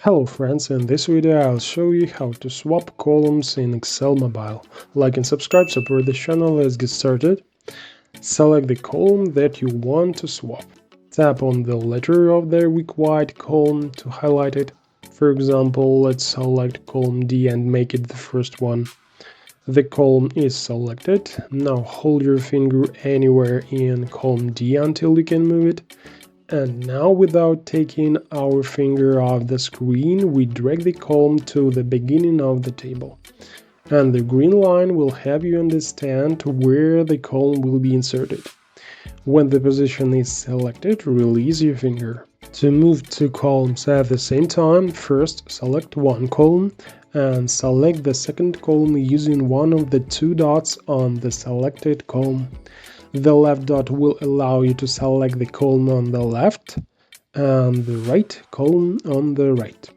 Hello friends, in this video I'll show you how to swap columns in Excel Mobile. Like and subscribe, support the channel. Let's get started. Select the column that you want to swap. Tap on the letter of the required column to highlight it. For example, let's select column D and make it the first one. The column is selected. Now hold your finger anywhere in column D until you can move it. And now, without taking our finger off the screen, we drag the column to the beginning of the table. And the green line will help you understand where the column will be inserted. When the position is selected, release your finger. To move two columns at the same time, first select one column and select the second column using one of the two dots on the selected column. The left dot will allow you to select the column on the left and the right column on the right.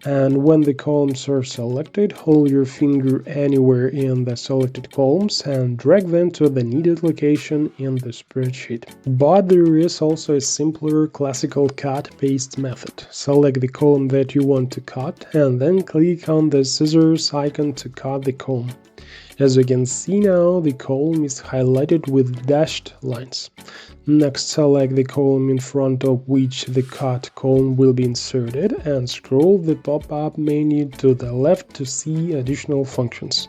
And when the columns are selected, hold your finger anywhere in the selected columns and drag them to the needed location in the spreadsheet. But there is also a simpler classical cut-paste method. Select the column that you want to cut and then click on the scissors icon to cut the column. As you can see now, the column is highlighted with dashed lines. Next, select the column in front of which the cut column will be inserted and scroll the pop-up menu to the left to see additional functions.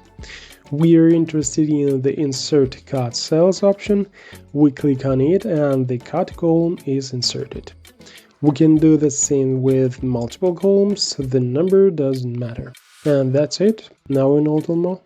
We are interested in the Insert Cut Cells option. We click on it and the cut column is inserted. We can do the same with multiple columns, the number doesn't matter. And that's it. Now in Automall.